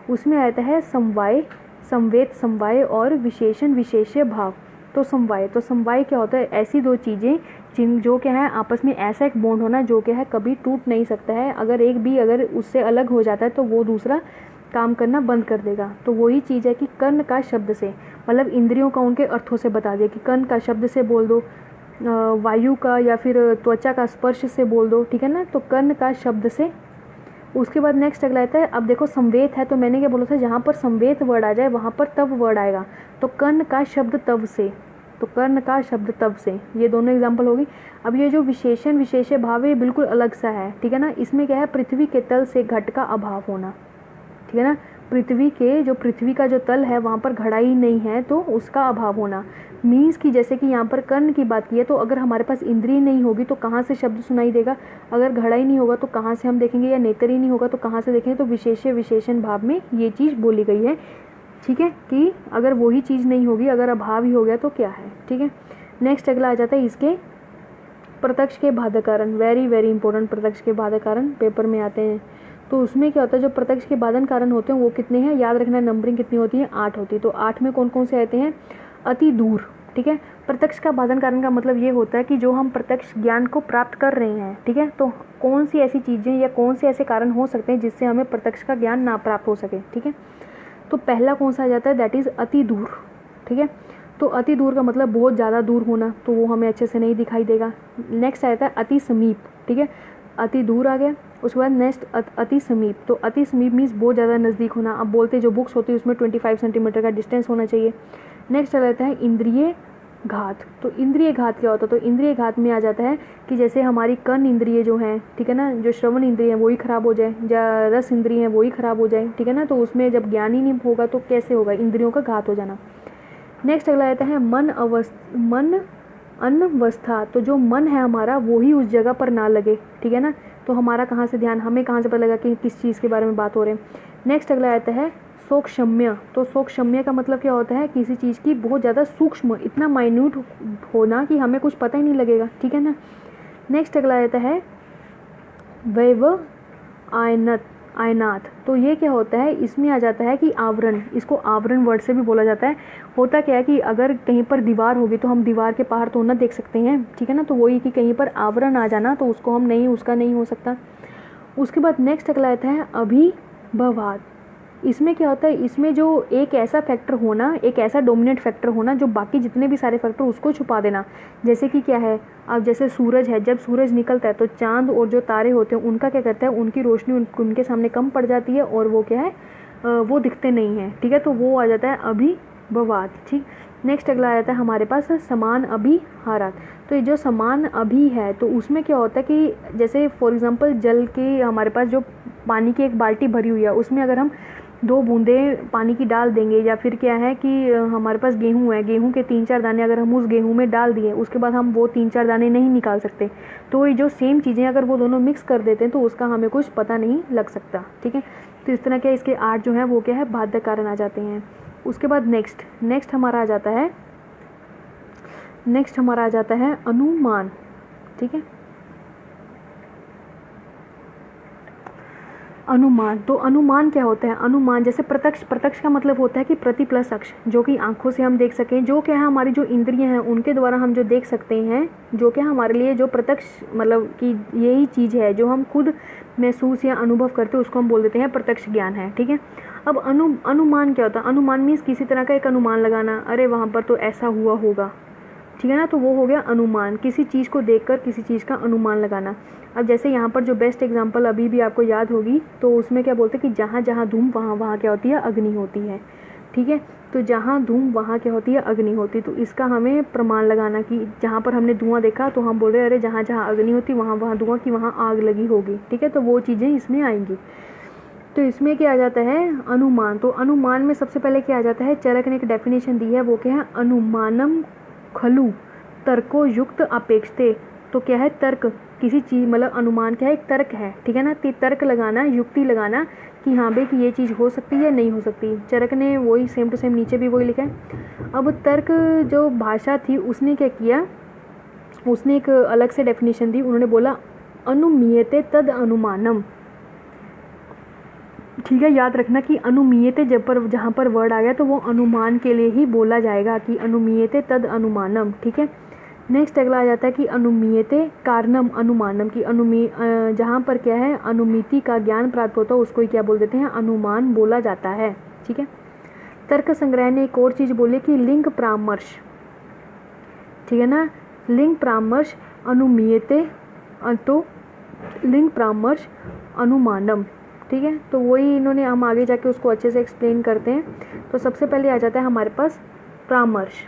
उसमें आता है समवाय, संवेद समवाय और विशेषण विशेष्य भाव। तो समवाय क्या होता है, ऐसी 2 चीज़ें जो क्या है आपस में ऐसा एक बॉन्ड होना जो क्या है कभी टूट नहीं सकता है। अगर एक भी अगर उससे अलग हो जाता है तो वो दूसरा काम करना बंद कर देगा। तो वही चीज़ है कि कर्ण का शब्द से, मतलब इंद्रियों का उनके अर्थों से बता दिया कि कर्ण का शब्द से बोल दो, वायु का या फिर त्वचा का स्पर्श से बोल दो, ठीक है ना। तो कर्ण का शब्द से। उसके बाद नेक्स्ट अगला आता है, अब देखो संवेद है तो मैंने क्या बोला था, जहाँ पर संवेद वर्ड आ जाए वहाँ पर तब वर्ड आएगा। तो कर्ण का शब्द तब से, तो कर्ण का शब्द तब से, ये दोनों एग्जाम्पल होगी। अब ये जो विशेषण विशेष्य भाव है बिल्कुल अलग सा है, ठीक है ना। इसमें क्या है, पृथ्वी के तल से घट का अभाव होना, ठीक है ना। पृथ्वी का जो तल है वहाँ पर घड़ाई नहीं है तो उसका अभाव होना। मीन्स कि जैसे कि यहाँ पर कर्ण की बात की है, तो अगर हमारे पास इंद्रिय नहीं होगी तो कहाँ से शब्द सुनाई देगा, अगर घड़ाई नहीं होगा तो कहाँ से हम देखेंगे, या नेत्र ही नहीं होगा तो कहाँ से देखेंगे। तो विशेष्य विशेषण भाव में ये चीज़ बोली गई है, ठीक है, कि अगर वही चीज़ नहीं होगी, अगर अभाव ही हो गया तो क्या है, ठीक है। नेक्स्ट अगला आ जाता है इसके प्रत्यक्ष के बाधक कारण। वेरी वेरी इंपॉर्टेंट, प्रत्यक्ष के बाधक कारण पेपर में आते हैं। तो उसमें क्या होता है, जो प्रत्यक्ष के बाधन कारण होते हैं वो कितने हैं, याद रखना, नंबरिंग कितनी होती है, 8 होती है। तो 8 में कौन कौन से आते हैं, अति दूर, ठीक है। प्रत्यक्ष का बाधन कारण का मतलब ये होता है कि जो हम प्रत्यक्ष ज्ञान को प्राप्त कर रहे हैं, ठीक है, तो कौन सी ऐसी चीज़ें या कौन से ऐसे कारण हो सकते हैं जिससे हमें प्रत्यक्ष का ज्ञान ना प्राप्त हो सके, ठीक है। तो पहला कौन सा आ जाता है, दैट इज़ अति दूर, ठीक है। तो अति दूर का मतलब बहुत ज़्यादा दूर होना, तो वो हमें अच्छे से नहीं दिखाई देगा। नेक्स्ट आता है अति समीप, ठीक है, अति दूर आ गया। उसके बाद नेक्स्ट अति समीप। तो अति समीप मीन्स बहुत ज़्यादा नज़दीक होना। अब बोलते जो बुक्स होती है उसमें 25 सेंटीमीटर का डिस्टेंस होना चाहिए। नेक्स्ट आ जाता है इंद्रिय घात। तो इंद्रिय घात क्या होता है, तो इंद्रिय घात में आ जाता है कि जैसे हमारी कर्ण इंद्रिय जो हैं, ठीक है ना, जो श्रवण इंद्रिय है वही खराब हो जाए, या रस इंद्रिय है वही खराब हो जाए, ठीक है ना। तो उसमें जब ज्ञान ही नहीं होगा तो कैसे होगा, इंद्रियों का घात हो जाना। नेक्स्ट अगला आता है मन अनवस्था। तो जो मन है हमारा वो ही उस जगह पर ना लगे, ठीक है ना। तो हमारा कहाँ से ध्यान, हमें कहाँ से पता लगा कि किस चीज़ के बारे में बात हो रहे हैं। नेक्स्ट अगला आता है सूक्ष्म्य। तो सूक्ष्म्य का मतलब क्या होता है, किसी चीज़ की बहुत ज़्यादा सूक्ष्म, इतना माइन्यूट होना कि हमें कुछ पता ही नहीं लगेगा, ठीक है ना। नेक्स्ट अगला आता है वैव आयनाथ। तो ये क्या होता है, इसमें आ जाता है कि आवरण, इसको आवरण वर्ड से भी बोला जाता है। होता क्या है कि अगर कहीं पर दीवार होगी तो हम दीवार के पहाड़ तो ना देख सकते हैं, ठीक है ना। तो वही कि कहीं पर आवरण आ जाना तो उसको हम नहीं, उसका नहीं हो सकता। उसके बाद नेक्स्ट अगला आता है अभिभवात। इसमें क्या होता है, इसमें जो एक ऐसा फैक्टर होना, एक ऐसा डोमिनेट फैक्टर होना जो बाकी जितने भी सारे फैक्टर उसको छुपा देना। जैसे कि क्या है, अब जैसे सूरज है, जब सूरज निकलता है तो चांद और जो तारे होते हैं उनका क्या करता है, उनकी रोशनी उनके सामने कम पड़ जाती है और वो क्या है, वो दिखते नहीं हैं, ठीक है। तो वो आ जाता है अभिभवात, ठीक। नेक्स्ट अगला आ जाता है हमारे पास समान अभिहारात। तो ये जो समान अभी है तो उसमें क्या होता है कि जैसे फॉर एग्जांपल जल के, हमारे पास जो पानी की एक बाल्टी भरी हुई है उसमें अगर हम 2 बूंदें पानी की डाल देंगे, या फिर क्या है कि हमारे पास गेहूँ है, गेहूँ के 3-4 दाने अगर हम उस गेहूँ में डाल दिए उसके बाद हम वो 3-4 दाने नहीं निकाल सकते। तो ये जो सेम चीज़ें अगर वो दोनों मिक्स कर देते हैं तो उसका हमें कुछ पता नहीं लग सकता, ठीक है। तो इस तरह के इसके 8 जो हैं वो क्या है, बाध्य कारण आ जाते हैं। उसके बाद नेक्स्ट हमारा आ जाता है अनुमान, ठीक है। अनुमान, तो अनुमान क्या होता है, अनुमान जैसे प्रत्यक्ष का मतलब होता है कि प्रति प्लस अक्ष, जो कि आंखों से हम देख सकें, जो क्या है हमारी जो इंद्रियां हैं उनके द्वारा हम जो देख सकते हैं, जो क्या हमारे लिए जो प्रत्यक्ष मतलब कि यही चीज़ है जो हम खुद महसूस या अनुभव करते हैं उसको हम बोल देते हैं प्रत्यक्ष ज्ञान है, ठीक है। अब अनुमान क्या होता है, अनुमान मीन्स किसी तरह का एक अनुमान लगाना, अरे वहाँ पर तो ऐसा हुआ होगा, ठीक है ना। तो वो हो गया अनुमान, किसी चीज़ को देखकर किसी चीज़ का अनुमान लगाना। अब जैसे यहाँ पर जो बेस्ट एग्जांपल अभी भी आपको याद होगी तो उसमें क्या बोलते हैं कि जहाँ जहाँ धूम वहाँ क्या होती है, अग्नि होती है, ठीक है। तो जहाँ धूम वहाँ क्या होती है, अग्नि होती है। तो इसका हमें प्रमाण लगाना कि जहाँ पर हमने धुआं देखा तो हम बोल रहे अरे जहाँ जहाँ अग्नि होती वहाँ धुआं की वहाँ आग लगी होगी, ठीक है। तो वो चीज़ें इसमें आएंगी। तो इसमें क्या आ जाता है, अनुमान। तो अनुमान में सबसे पहले क्या आ जाता है, चरक ने एक डेफिनेशन दी है, वो क्या है, अनुमानम खलु तर्को युक्त अपेक्षते। तो क्या है, तर्क, किसी चीज़, मतलब अनुमान क्या है, एक तर्क है, ठीक है ना। तो तर्क लगाना, युक्ति लगाना कि हाँ भाई कि ये चीज़ हो सकती है, नहीं हो सकती। चरक ने वही सेम टू सेम नीचे भी वही लिखा है। अब तर्क जो भाषा थी उसने क्या किया, उसने एक अलग से डेफिनेशन दी। उन्होंने बोला अनुमीयते तद अनुमानम, ठीक है। याद रखना कि अनुमीयते जहाँ पर वर्ड आ गया तो वो अनुमान के लिए ही बोला जाएगा कि अनुमीयते तद अनुमानम, ठीक है। नेक्स्ट अगला आ जाता है कि अनुमीयते कारणम अनुमानम की जहाँ पर क्या है, अनुमिति का ज्ञान प्राप्त होता है उसको ही क्या बोल देते हैं, अनुमान बोला जाता है, ठीक है। तर्क संग्रह ने एक और चीज़ बोली कि लिंग परामर्श, ठीक है ना, लिंग परामर्श अनुमीयते, तो लिंग परामर्श अनुमानम, ठीक है। तो वही इन्होंने, हम आगे जाके उसको अच्छे से एक्सप्लेन करते हैं। तो सबसे पहले आ जाता है हमारे पास परामर्श,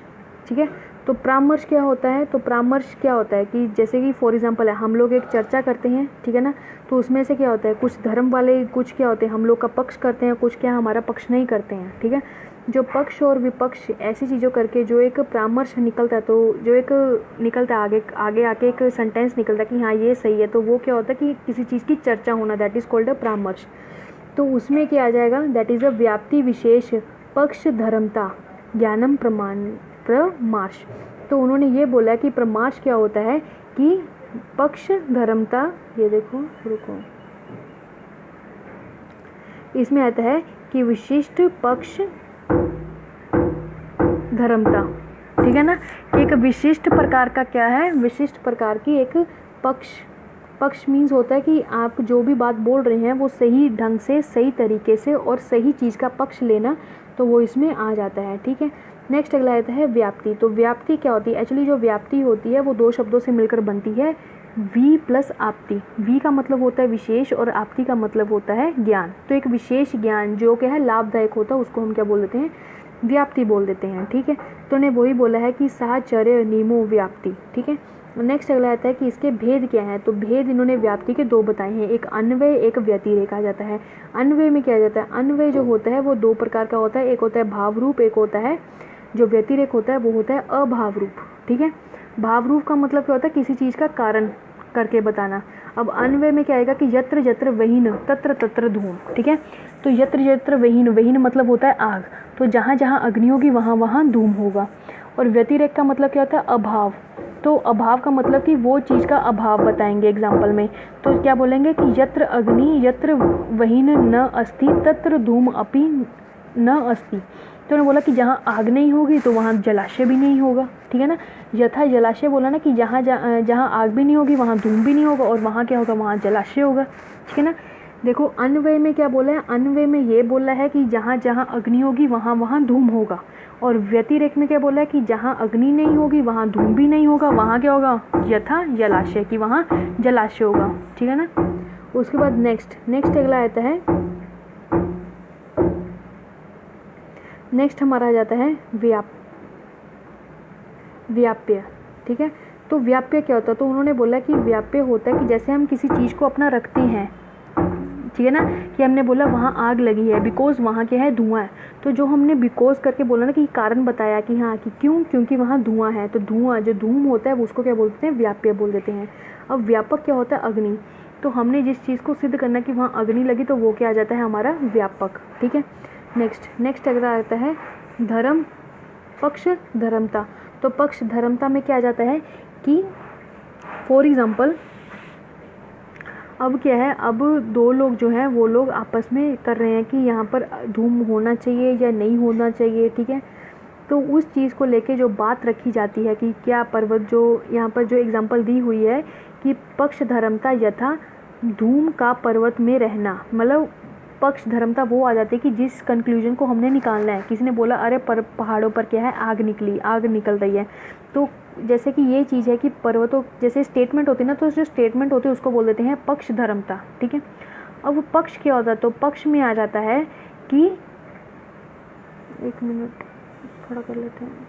ठीक है। तो परामर्श क्या होता है, तो परामर्श क्या होता है कि जैसे कि फॉर एग्जांपल है, हम लोग एक चर्चा करते हैं, ठीक है ना। तो उसमें से क्या होता है, कुछ धर्म वाले कुछ क्या होते हैं, हम लोग का पक्ष करते हैं, कुछ क्या हमारा पक्ष नहीं करते हैं, ठीक है। जो पक्ष और विपक्ष ऐसी चीज़ों करके जो एक परामर्श निकलता है, तो जो एक निकलता है आगे आगे आके एक सेंटेंस निकलता है कि हाँ ये सही है, तो वो क्या होता है कि किसी चीज़ की चर्चा होना, दैट इज़ कॉल्ड अ परामर्श। तो उसमें क्या आ जाएगा, दैट इज़ अ व्याप्ति विशेष पक्ष धर्मता ज्ञानम प्रमाश। तो उन्होंने ये बोला कि प्रमाश क्या होता है कि पक्ष धर्मता, ये देखो रुको, इसमें आता है कि विशिष्ट पक्ष धर्मता, ठीक है ना। एक विशिष्ट प्रकार का क्या है, विशिष्ट प्रकार की एक पक्ष मीन्स होता है कि आप जो भी बात बोल रहे हैं वो सही ढंग से, सही तरीके से और सही चीज़ का पक्ष लेना, तो वो इसमें आ जाता है, ठीक है। नेक्स्ट अगला आता है व्याप्ति। तो व्याप्ति क्या होती है, एक्चुअली जो व्याप्ति होती है वो दो शब्दों से मिलकर बनती है, वी प्लस आपति। वी का मतलब होता है विशेष और आपति का मतलब होता है ज्ञान। तो एक विशेष ज्ञान जो क्या है लाभदायक होता है उसको हम क्या बोल देते हैं, व्याप्ति बोल देते हैं, ठीक है। तो उन्हें वही बोला है कि साहचर्य नियमो व्याप्ति, ठीक है। नेक्स्ट अगला आता है कि इसके भेद क्या हैं। तो भेद इन्होंने व्याप्ति के दो बताए हैं, एक अन्वय, एक व्यतिरेक आ जाता है। अन्वय में क्या आ जाता है, अन्वय जो होता है वो दो प्रकार का होता है, एक होता है भाव रूप, एक होता है जो व्यतिरेक होता है वो होता है अभाव रूप, ठीक है। भाव रूप का मतलब क्या होता है, किसी चीज़ का कारण करके बताना। अब अन्वय में क्या आएगा कि यत्र यत्र वहीन तत्र तत्र धूम, ठीक है। तो यत्र यत्र वहीन, वहीन मतलब होता है आग, तो जहाँ जहाँ अग्नि होगी वहाँ वहाँ धूम होगा। और व्यतिरेक का मतलब क्या होता है, अभाव। तो अभाव का मतलब कि वो चीज़ का अभाव बताएंगे एग्जाम्पल में। तो क्या बोलेंगे कि यत्र अग्नि यत्र वहीन न अस्ति तत्र धूम अपि न अस्ति। तो उन्होंने बोला कि जहाँ आग नहीं होगी तो वहाँ जलाशय भी नहीं होगा, ठीक है ना। यथा जलाशय बोला ना कि जहाँ आग भी नहीं होगी वहाँ धूम भी नहीं होगा, और वहाँ क्या होगा, वहाँ जलाशय होगा, ठीक है ना। देखो अन्वय में क्या बोला है, अन्वय में ये बोला है कि जहाँ जहाँ अग्नि होगी वहाँ वहाँ धूम होगा। और व्यतिरेक में क्या बोला है कि जहाँ अग्नि नहीं होगी वहाँ धूम भी नहीं होगा, वहाँ क्या होगा, यथा जलाशय, कि वहाँ जलाशय होगा, ठीक है ना। उसके बाद नेक्स्ट अगला आता है, नेक्स्ट हमारा आ जाता है व्याप्य, ठीक है। तो व्याप्य क्या होता है, तो उन्होंने बोला कि व्याप्य होता है कि जैसे हम किसी चीज़ को अपना रखते हैं, ठीक है ना, कि हमने बोला वहाँ आग लगी है बिकॉज वहाँ क्या है, धुआं है। तो जो हमने बिकॉज करके बोला ना कि कारण बताया कि हाँ कि क्यों, क्योंकि वहाँ धुआं है, तो धुआं जो धूम होता है वो उसको क्या बोलते हैं, व्याप्य बोल देते हैं। अब व्यापक क्या होता है, अग्नि। तो हमने जिस चीज़ को सिद्ध करना कि वहाँ अग्नि लगी तो वो क्या आ जाता है, हमारा व्यापक, ठीक है। नेक्स्ट अगला आता है धर्म पक्ष धर्मता। तो पक्ष धर्मता में क्या आ जाता है कि फॉर एग्जाम्पल अब क्या है, अब दो लोग जो हैं वो लोग आपस में कर रहे हैं कि यहाँ पर धूम होना चाहिए या नहीं होना चाहिए, ठीक है। तो उस चीज़ को लेके जो बात रखी जाती है कि क्या पर्वत, जो यहाँ पर जो एग्जांपल दी हुई है कि पक्ष धर्मता यथा धूम का पर्वत में रहना, मतलब पक्ष धर्मता वो आ जाती है कि जिस कंक्लूजन को हमने निकालना है। किसी ने बोला अरे पहाड़ों पर क्या है, आग निकल रही है। तो जैसे कि ये चीज़ है कि पर्वतों, जैसे स्टेटमेंट होती है ना, तो जो स्टेटमेंट होती है उसको बोल देते हैं पक्ष धर्मता, ठीक है। अब पक्ष क्या होता है, तो पक्ष में आ जाता है कि, एक मिनट थोड़ा कर लेते हैं,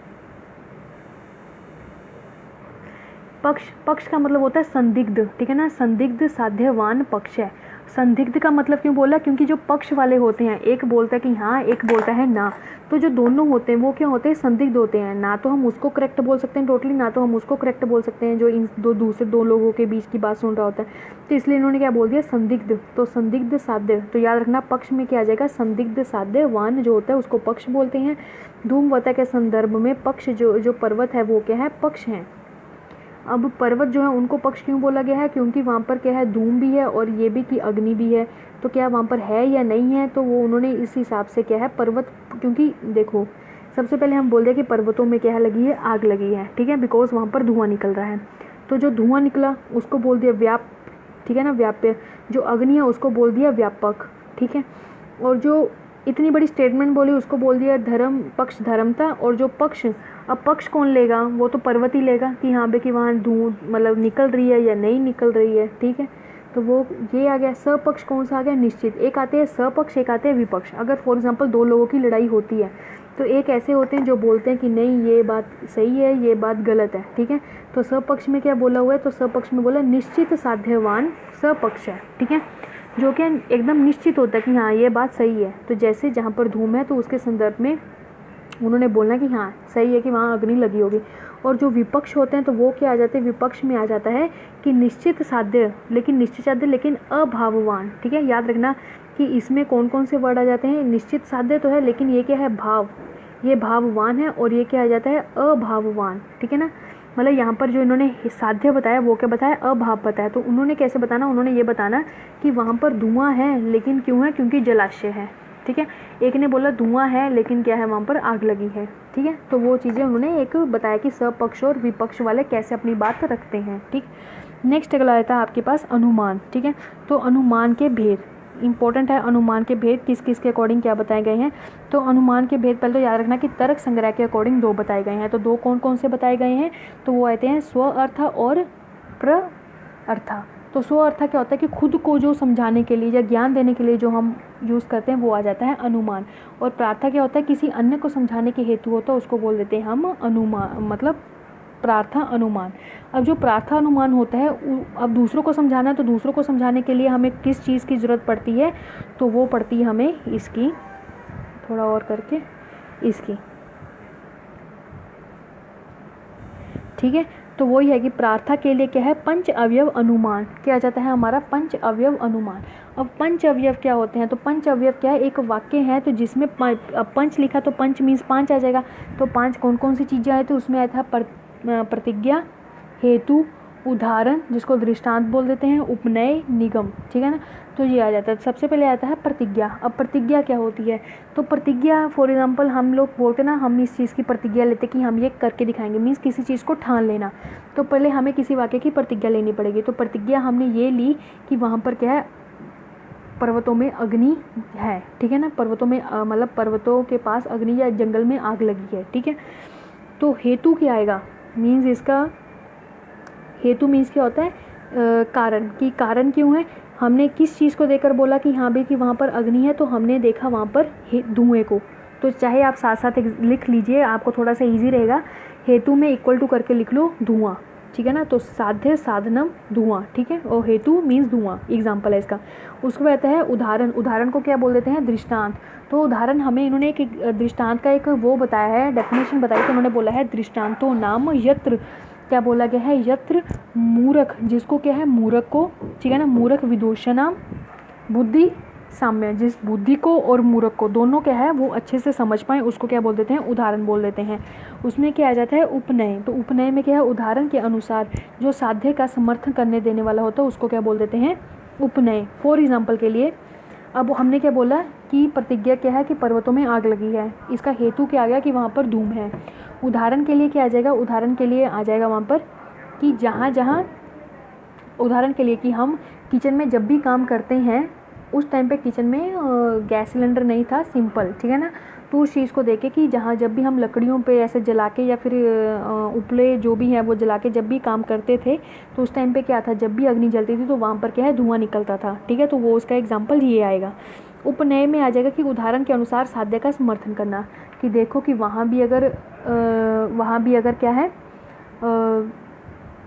पक्ष का मतलब होता है संदिग्ध, ठीक है ना, संदिग्ध साध्यवान पक्ष है। संदिग्ध का मतलब क्यों बोला, क्योंकि जो पक्ष वाले होते हैं, एक बोलता है कि हाँ, एक बोलता है ना, तो जो दोनों होते हैं वो क्या होते हैं, संदिग्ध होते हैं। ना तो हम उसको करेक्ट बोल सकते हैं टोटली, ना तो हम उसको करेक्ट बोल सकते हैं जो इन दूसरे दो लोगों के बीच की बात सुन रहा होता है। तो इसलिए इन्होंने क्या बोल दिया, संदिग्ध। तो संदिग्ध साध्य, तो याद रखना पक्ष में क्या आ जाएगा, संदिग्ध साध्यवान जो होता है उसको पक्ष बोलते हैं। धूमवता के संदर्भ में पक्ष जो पर्वत है वो क्या है, पक्ष है। अब पर्वत जो है उनको पक्ष क्यों बोला गया है, क्योंकि वहाँ पर क्या है, धूम भी है और ये भी कि अग्नि भी है। तो क्या वहाँ पर है या नहीं है, तो वो उन्होंने इस हिसाब से क्या है पर्वत, क्योंकि देखो सबसे पहले हम बोल दें कि पर्वतों में क्या है, लगी है, आग लगी है, ठीक है, बिकॉज वहाँ पर धुआं निकल रहा है। तो जो धुआं निकला उसको बोल दिया व्याप, ठीक है ना, व्याप्य। जो अग्नि है उसको बोल दिया व्यापक, ठीक है। और जो इतनी बड़ी स्टेटमेंट बोली उसको बोल दिया धर्म, पक्ष धर्मता। और जो पक्ष, अब पक्ष कौन लेगा, वो तो पर्वत ही लेगा कि हाँ बे कि वहाँ धूल मतलब निकल रही है या नहीं निकल रही है, ठीक है। तो वो ये आ गया। सपक्ष कौन सा आ गया, निश्चित। एक आते हैं सपक्ष, एक आते हैं विपक्ष। अगर फॉर एग्जांपल दो लोगों की लड़ाई होती है तो एक ऐसे होते हैं जो बोलते हैं कि नहीं ये बात सही है, ये बात गलत है, ठीक है। तो सपक्ष में क्या बोला हुआ है, तो सपक्ष में बोला निश्चित साध्यवान सपक्ष है, ठीक है, जो कि एकदम निश्चित होता है कि हाँ ये बात सही है। तो जैसे जहाँ पर धूम है तो उसके संदर्भ में उन्होंने बोलना कि हाँ सही है कि वहाँ अग्नि लगी होगी। और जो विपक्ष होते हैं तो वो क्या आ जाते हैं, विपक्ष में आ जाता है कि निश्चित साध्य लेकिन अभाववान, ठीक है। याद रखना कि इसमें कौन कौन से वर्ड आ जाते हैं, निश्चित साध्य तो है लेकिन ये क्या है, भाव, ये भाववान है, और ये क्या आ जाता है, अभाववान, ठीक है ना। मतलब यहाँ पर जो इन्होंने साध्य बताया वो क्या बताया, अभाव बताया। तो उन्होंने कैसे बताना, उन्होंने ये बताना कि वहाँ पर धुआं है लेकिन क्यों है, क्योंकि जलाशय है, ठीक है। एक ने बोला धुआं है लेकिन क्या है, वहाँ पर आग लगी है, ठीक है। तो वो चीज़ें उन्होंने एक बताया कि सपक्ष और विपक्ष वाले कैसे अपनी बात रखते हैं, ठीक। नेक्स्ट अगला आता है आपके पास अनुमान, ठीक है। तो अनुमान के भेद इंपॉर्टेंट है। अनुमान के भेद किस किस के अकॉर्डिंग क्या बताए गए हैं, तो अनुमान के भेद पहले तो याद रखना कि तर्क संग्रह के अकॉर्डिंग दो बताए गए हैं। तो दो कौन कौन से बताए गए हैं, तो वो आते हैं स्व अर्थ और प्र अर्थ। तो स्व अर्थ क्या होता है कि खुद को जो समझाने के लिए या ज्ञान देने के लिए जो हम यूज़ करते हैं वो आ जाता है अनुमान। और प्रार्थ क्या होता है, किसी अन्य को समझाने के हेतु होता है, उसको बोल देते हैं हम अनुमान, मतलब प्रार्थ अनुमान। अब जो प्रार्थ अनुमान होता है, अब दूसरों को समझाना है तो दूसरों को समझाने के लिए हमें किस चीज़ की ज़रूरत पड़ती है, तो वो पड़ती है हमें इसकी, थोड़ा और करके इसकी, ठीक है। तो वही है कि प्रार्था के लिए क्या है, पंच अवयव अनुमान, क्या आ जाता है हमारा, पंच अवयव अनुमान। अब पंच अवयव क्या होते हैं, तो पंच अवयव क्या है, एक वाक्य है तो जिसमें पंच लिखा तो पंच मीन्स पांच आ जाएगा। तो पांच कौन कौन सी चीज़ें आए, तो उसमें आया था प्रतिज्ञा, हेतु, उदाहरण जिसको दृष्टांत बोल देते हैं, उपनय, निगम, ठीक है ना। तो ये आ जाता है। सबसे पहले आता है प्रतिज्ञा। अब प्रतिज्ञा क्या होती है, तो प्रतिज्ञा फॉर एग्जांपल हम लोग बोलते ना, हम इस चीज़ की प्रतिज्ञा लेते कि हम ये करके दिखाएंगे, मीन्स किसी चीज़ को ठान लेना। तो पहले हमें किसी वाक्य की प्रतिज्ञा लेनी पड़ेगी। तो प्रतिज्ञा हमने ये ली कि वहाँ पर क्या है, पर्वतों में अग्नि है, ठीक है ना, पर्वतों में मतलब पर्वतों के पास अग्नि या जंगल में आग लगी है, ठीक है। तो हेतु क्या आएगा, मीन्स इसका हेतु मीन्स क्या होता है, कारण, कि कारण क्यों है, हमने किस चीज़ को देखकर बोला कि हाँ भाई कि वहाँ पर अग्नि है, तो हमने देखा वहाँ पर धुएँ को। तो चाहे आप साथ साथ लिख लीजिए, आपको थोड़ा सा इजी रहेगा। हेतु में इक्वल टू करके लिख लो धुआं, ठीक है ना। तो साध्य साधनम धुआं, ठीक है, और हेतु मीन्स धुआं, एग्जाम्पल है इसका। उसको कहता है उदाहरण। उदाहरण को क्या बोल देते हैं, दृष्टांत। तो उदाहरण हमें इन्होंने एक दृष्टांत का एक वो बताया है, डेफिनेशन बताई, तो उन्होंने बोला है दृष्टांतो नाम यत्र, क्या बोला गया है, यत्र मूरख, जिसको क्या है, मूरख को, ठीक है ना, मूरख विदूषणाम बुद्धि साम्य, जिस बुद्धि को और मूरख को दोनों क्या है वो अच्छे से समझ पाए, उसको क्या बोल देते हैं, उदाहरण बोल देते हैं। उसमें क्या आ जाता है, उपनय। तो उपनय में क्या है, उदाहरण के अनुसार जो साध्य का समर्थन करने देने वाला होता है उसको क्या बोल देते हैं, उपनय। फॉर एग्जाम्पल के लिए अब हमने क्या बोला कि प्रतिज्ञा क्या है कि पर्वतों में आग लगी है, इसका हेतु क्या आ गया कि वहाँ पर धूम है। उदाहरण के लिए क्या आ जाएगा, उदाहरण के लिए आ जाएगा वहाँ पर कि जहाँ जहाँ, उदाहरण के लिए कि हम किचन में जब भी काम करते हैं उस टाइम पे किचन में गैस सिलेंडर नहीं था, सिंपल, ठीक है ना। तो उस चीज़ को देखे कि जहाँ जब भी हम लकड़ियों पे ऐसे जला के या फिर उपले जो भी है वो जला के जब भी काम करते थे तो उस टाइम पे क्या था, जब भी अग्नि जलती थी तो वहाँ पर क्या है, धुआं निकलता था, ठीक है। तो वो उसका एग्जाम्पल ये आएगा। उपनय में आ जाएगा कि उदाहरण के अनुसार साध्य का समर्थन करना, कि देखो कि वहाँ भी अगर क्या है,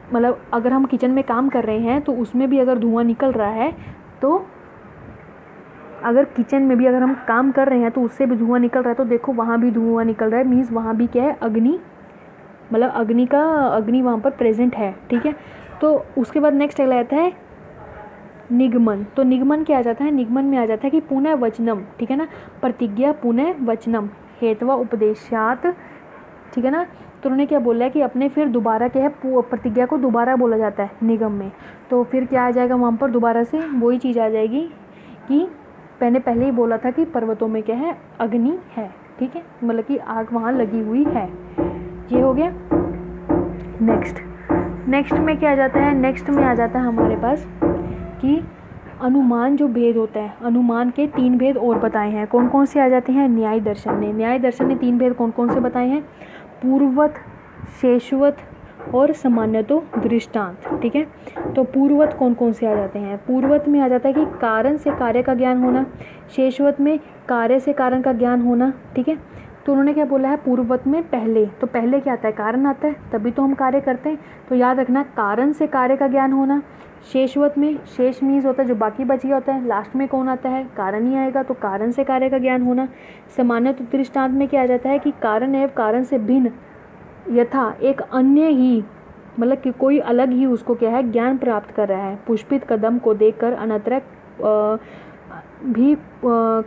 मतलब अगर हम किचन में काम कर रहे हैं तो उसमें भी अगर धुआं निकल रहा है तो अगर किचन में भी अगर हम काम कर रहे हैं तो उससे भी धुआं निकल रहा है, तो देखो वहाँ भी धुआं निकल रहा है, मीन्स वहाँ भी क्या है, अग्नि, मतलब अग्नि वहाँ पर प्रेजेंट है, ठीक है। तो उसके बाद नेक्स्ट अगला आता है निगमन। तो निगमन क्या आ जाता है, निगमन में आ जाता है कि पुनः वचनम, ठीक है ना, प्रतिज्ञा पुनः वचनम हेतवा उपदेशात, ठीक है ना। तो उन्होंने क्या बोला है कि अपने फिर दोबारा क्या है, प्रतिज्ञा को दोबारा बोला जाता है निगम में। तो फिर क्या आ जाएगा वहाँ पर, दोबारा से वही चीज़ आ जाएगी कि मैंने पहले ही बोला था कि पर्वतों में क्या है, अग्नि है, ठीक है, मतलब कि आग वहाँ लगी हुई है। ये हो गया। नेक्स्ट में क्या आ जाता है, नेक्स्ट में आ जाता है हमारे पास कि अनुमान जो भेद होता है, अनुमान के 3 भेद और बताए हैं। कौन कौन से आ जाते हैं, न्याय दर्शन ने 3 भेद कौन कौन से बताए हैं, पूर्ववत, शेषवत और सामान्यतो दृष्टांत, ठीक है। तो पूर्ववत कौन कौन से आ जाते हैं, पूर्ववत में आ जाता है कि कारण से कार्य का ज्ञान होना, शेषवत में कार्य से कारण का ज्ञान होना, ठीक है। तो उन्होंने क्या बोला है, पूर्ववत में पहले, तो पहले क्या आता है, कारण आता है, तभी तो हम कार्य करते हैं, तो याद रखना कारण से कार्य का ज्ञान होना। शेषवत में, शेष मीन्स होता है जो बाकी बच गया होता है, लास्ट में कौन आता है, कारण ही आएगा, तो कारण से कार्य का ज्ञान होना। सामान्यतः दृष्टांत में क्या आ जाता है कि कारण एवं कारण से भिन्न यथा एक अन्य ही, मतलब कि कोई अलग ही उसको क्या है, ज्ञान प्राप्त कर रहा है। पुष्पित कदम को देखकर अनत्र भी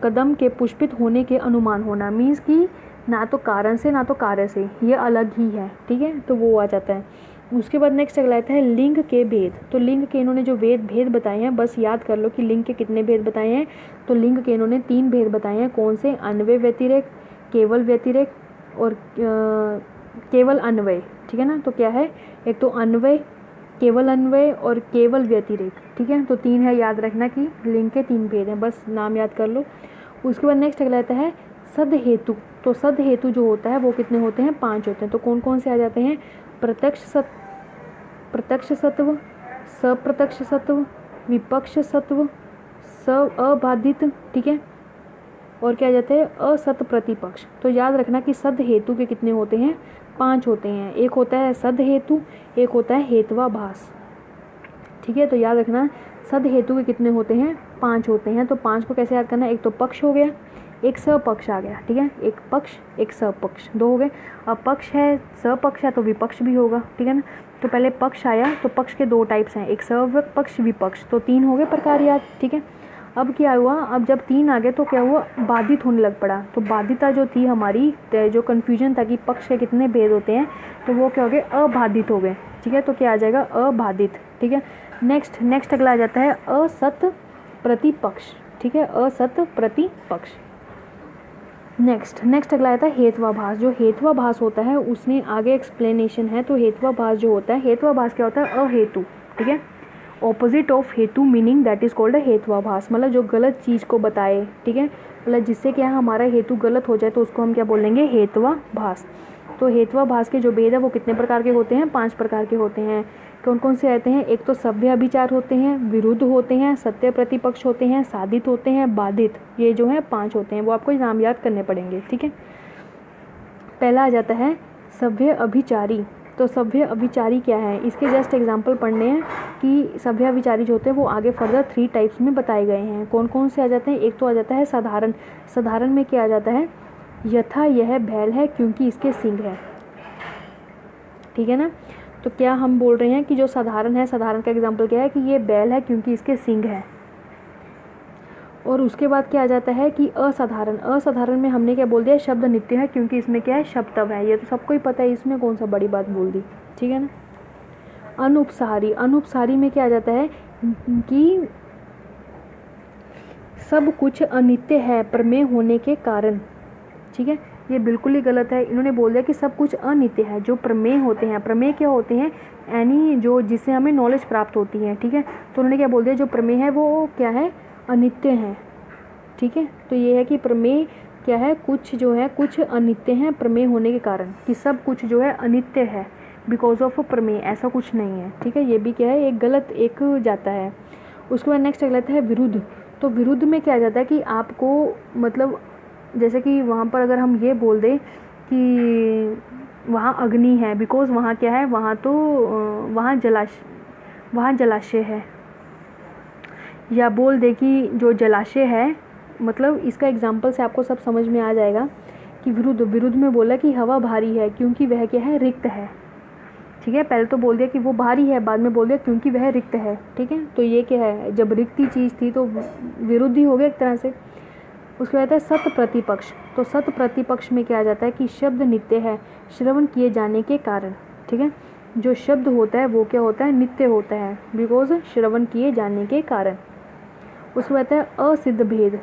कदम के पुष्पित होने के अनुमान होना, मीन्स कि ना तो कारण से ना तो कार्य से, ये अलग ही है, ठीक है, तो वो आ जाता है। उसके बाद नेक्स्ट अगला आता है लिंग के भेद। तो लिंग के इन्होंने जो भेद बताए हैं, बस याद कर लो कि लिंग के कितने भेद बताए हैं। तो लिंग के इन्होंने 3 भेद बताए हैं। कौन से, अन्वय व्यतिरेक, केवल व्यतिरेक और केवल अन्वय, ठीक है ना। तो क्या है, एक तो अन्वय, केवल अन्वय और केवल व्यतिरेक, ठीक है। तो 3 है, याद रखना कि लिंग के 3 भेद हैं, बस नाम याद कर लो। उसके बाद नेक्स्ट अगला आता है सद हेतु। तो सद हेतु जो होता है वो कितने होते हैं, 5 होते हैं। तो कौन कौन से आ जाते हैं, प्रत्यक्ष सत्व, सप्रत्यक्ष सत्व, विपक्ष सत्व, अबाधित, ठीक है, और क्या आ जाते हैं, असत प्रतिपक्ष। तो याद रखना कि सद हेतु के कितने होते हैं, 5 होते हैं। एक होता है सद हेतु, एक होता है हेत्वाभास, ठीक है। तो याद रखना सद हेतु के कितने होते हैं, 5 होते हैं। तो 5 को कैसे याद करना, एक तो पक्ष हो गया, एक सपक्ष आ गया, ठीक है, एक पक्ष एक सपक्ष, 2 हो गए। अब पक्ष है, सपक्ष है, तो विपक्ष भी होगा, ठीक है ना। तो पहले पक्ष आया, तो पक्ष के 2 टाइप्स हैं, एक सपक्ष विपक्ष, तो 3 हो गए प्रकार याद, ठीक है। अब क्या हुआ, अब जब 3 आ गए तो क्या हुआ, बाधित होने लग पड़ा। तो बाधिता जो थी हमारी, जो कन्फ्यूजन था कि पक्ष के कितने भेद होते हैं, तो वो क्या हो गए, अबाधित हो गए, ठीक है। तो क्या आ जाएगा, अबाधित, ठीक है। नेक्स्ट अगला आ जाता है असत प्रतिपक्ष, ठीक है, असत प्रतिपक्ष। नेक्स्ट अगला आता है हेत्वाभास। जो हेत्वाभास होता है उसमें आगे एक्सप्लेनेशन है। तो हेत्वाभास जो होता है, हेत्वाभास क्या होता है, अहेतु, ठीक है, ऑपोजिट ऑफ हेतु, मीनिंग दैट इज कॉल्ड हेत्वाभास, मतलब जो गलत चीज़ को बताए, ठीक है, मतलब जिससे क्या हमारा हेतु गलत हो जाए तो उसको हम क्या बोलेंगे, हेत्वाभास। तो हेत्वाभास के जो भेद है वो कितने प्रकार के होते हैं, 5 प्रकार के होते हैं। कौन कौन से आते हैं, एक तो सभ्य अभिचार होते हैं, विरुद्ध होते हैं, सत्य प्रतिपक्ष होते हैं, साधित होते हैं, बाधित, ये जो है 5 होते हैं। वो आपको नाम याद करने पड़ेंगे, ठीक है। पहला आ जाता है सभ्य अभिचारी। तो सभ्य अभिचारी क्या है, इसके जस्ट एग्जाम्पल पढ़ने हैं कि सभ्य अभिचारी जो होते हैं वो आगे फर्दर 3 टाइप्स में बताए गए हैं। कौन कौन से आ जाते हैं, एक तो आ जाता है साधारण। साधारण में क्या आ जाता है, यथा यह बैल है क्योंकि इसके सींग है, ठीक है ना। तो क्या हम बोल रहे हैं कि जो साधारण है, साधारण का एग्जाम्पल क्या है कि ये बैल है क्योंकि इसके सींग है। और उसके बाद क्या आ जाता है कि असाधारण। असाधारण में हमने क्या बोल दिया, शब्द नित्य है क्योंकि इसमें क्या है, शब्दत्व है, ये तो सबको ही पता है, इसमें कौन सा बड़ी बात बोल दी, ठीक है ना। अनुपसारी। अनुपसारी में क्या आ जाता है कि सब कुछ अनित्य है प्रमेय होने के कारण, ठीक है, ये बिल्कुल ही गलत है। इन्होंने बोल दिया कि सब कुछ अनित्य है, जो प्रमेय होते हैं। प्रमेय क्या होते हैं, यानी जो जिससे हमें नॉलेज प्राप्त होती है, ठीक है। तो उन्होंने क्या बोल दिया, जो प्रमेय है वो क्या है, अनित्य है, ठीक है। तो ये है कि प्रमेय क्या है, कुछ जो है कुछ अनित्य हैं प्रमेय होने के कारण, कि सब कुछ जो है अनित्य है बिकॉज ऑफ प्रमेय, ऐसा कुछ नहीं है, ठीक है। ये भी क्या है, एक गलत एक जाता है। उसके बाद नेक्स्ट अगला है विरुद्ध। तो विरुद्ध में क्या जाता है कि आपको मतलब जैसे कि वहाँ पर अगर हम ये बोल दें कि वहाँ अग्नि है बिकॉज वहाँ क्या है, वहाँ तो वहाँ जलाशय है, या बोल दे कि जो जलाशय है मतलब इसका एग्जाम्पल से आपको सब समझ में आ जाएगा कि विरुद्ध में बोला कि हवा भारी है क्योंकि वह क्या है, रिक्त है। ठीक है, पहले तो बोल दिया कि वो भारी है, बाद में बोल दिया क्योंकि वह रिक्त है। ठीक है, तो ये क्या है, जब रिक्ति चीज़ थी तो विरुद्ध ही हो गया एक तरह से। उसके बाद है सत प्रतिपक्ष। तो सत प्रतिपक्ष में क्या आ जाता है कि शब्द नित्य है श्रवण किए जाने के कारण। ठीक है, जो शब्द होता है वो क्या होता है, नित्य होता है, बिकॉज श्रवण किए जाने के कारण। उसके बाद है असिद्ध भेद।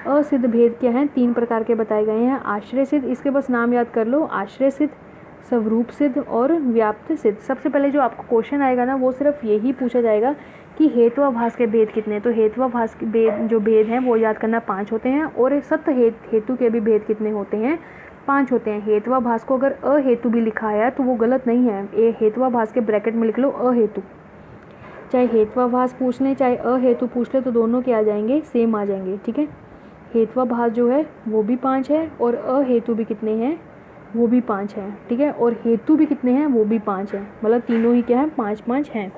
असिद्ध भेद क्या है, 3 प्रकार के बताए गए हैं। आश्रय सिद्ध, इसके बस नाम याद कर लो, आश्रय सिद्ध, स्वरूप सिद्ध और व्याप्त सिद्ध। सबसे पहले जो आपको क्वेश्चन आएगा ना वो सिर्फ यही पूछा जाएगा कि हेत्वाभास के भेद कितने हैं। तो हेत्वाभास के भेद जो भेद हैं वो याद करना 5 होते हैं, और सत्य हेतु के भी भेद कितने होते हैं, 5 होते हैं। हेत्वाभास को अगर अहेतु भी लिखा है तो वो गलत नहीं है, ये हेत्वाभास के ब्रैकेट में लिख लो अहेतु। चाहे हेत्वाभास पूछ लें चाहे अहेतु पूछ लें तो दोनों के आ जाएंगे, सेम आ जाएंगे। ठीक है, हेत्वाभास जो है वो भी 5 है और अहेतु भी कितने हैं, वो भी 5 है। ठीक है, और हेतु भी कितने हैं, वो भी 5 है, मतलब तीनों ही क्या है, 5-5 हैं।